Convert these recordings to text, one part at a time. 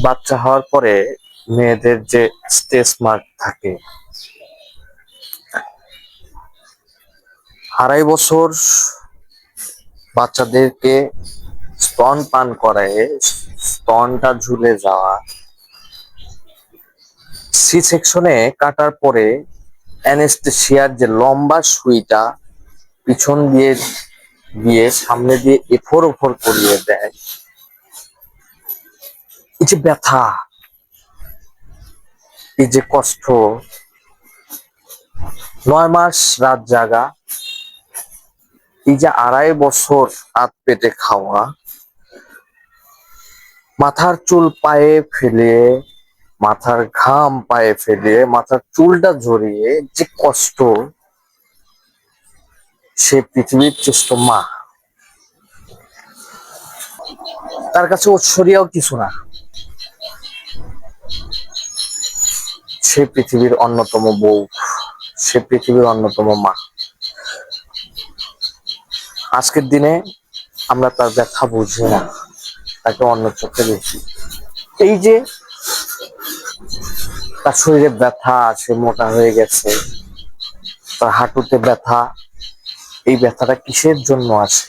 বাচ্চা হওয়ার পরে মেয়েদের যে স্টেজ মার্ক থাকে, 2.5 বছর বাচ্চাদেরকে স্তন পান করায় স্তনটা ঝুলে যাওয়া, সি সেকশনে কাটার পরে অ্যানেস্থেসিয়ার যে লম্বা সুইটা পিছন দিয়ে দিয়ে সামনে দিয়ে এফোর ওফর করিয়ে দেয়, এই যে ব্যথা, এই যে কষ্ট, 9 মাস রাত জাগা, এই যে 2.5 বছর হাত পেটে খাওয়া, মাথার চুল পায়ে ফেলে, মাথার ঘাম পায়ে ফেলে, মাথার চুলটা ঝরিয়ে যে কষ্ট, সে পৃথিবীর শ্রেষ্ঠ মা। তার কাছে ঐশ্বরিয়াও কিছু না, সে পৃথিবীর অন্যতম বউ, সে পৃথিবীর অন্যতম মা। আজকের দিনে আমরা তার ব্যথা বুঝি না, তাকে অন্য চোখে দেখি। এই যে তার শরীরে ব্যথা, সে মোটা হয়ে গেছে, তার হাঁটুতে ব্যথা, এই ব্যথাটা কিসের জন্য আসে?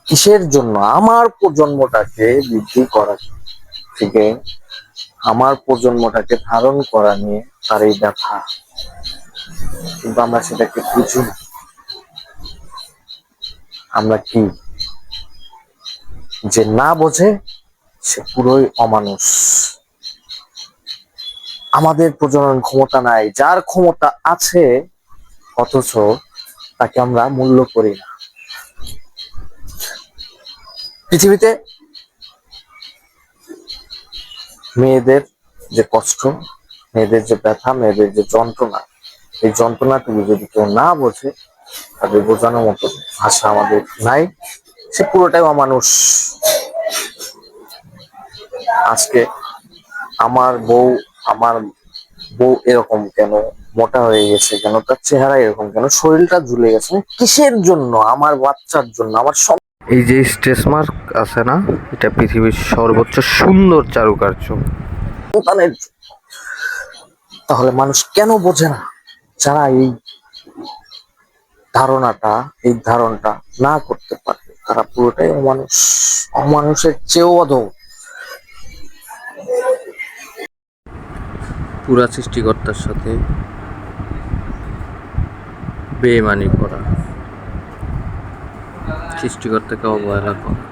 কিসের জন্য? আমার প্রজন্মটাকে বৃদ্ধি করা থেকে, আমার প্রজন্মটাকে ধারণ করা নিয়ে তার এই ব্যথা, কিন্তু আমরা সেটাকে বুঝি না। আমরা কি, যে না বোঝে সে পুরোই অমানুষ। আমাদের প্রজনন ক্ষমতা নাই, যার ক্ষমতা আছে অথচ তাকে আমরা মূল্য করি না। পৃথিবীতে মেয়েদের যে কষ্ট, মেয়েদের যে ব্যথা, মেয়েদের যে যন্ত্রণা, এই যন্ত্রণাটুকু যদি কেউ না বোঝে, তাদের বোঝানোর মতো ভাষা আমাদের নাই, সে পুরোটাই অমানুষ। আজকে আমার বউ এরকম কেন, মোটা হয়ে গেছে কেন, তার চেহারা এরকম কেন, শরীরটা ঝুলে গেছে, কিসের জন্য? আমার বাচ্চার জন্য, আমার সব। এই যে স্ট্রেস মার্ক আছে না, এটা পৃথিবীর সর্বোচ্চ সুন্দর চারুকার্য সন্তানের জন্য। তাহলে মানুষ কেন বোঝে না? যারা এই ধারণাটা না করতে পারে, তারা পুরোটাই অমানুষ, অমানুষের চেয়েও অধম। পুরা সৃষ্টিকর্তার সাথে বেইমানি করা, সৃষ্টিকর্তাকে অবহেলা করা।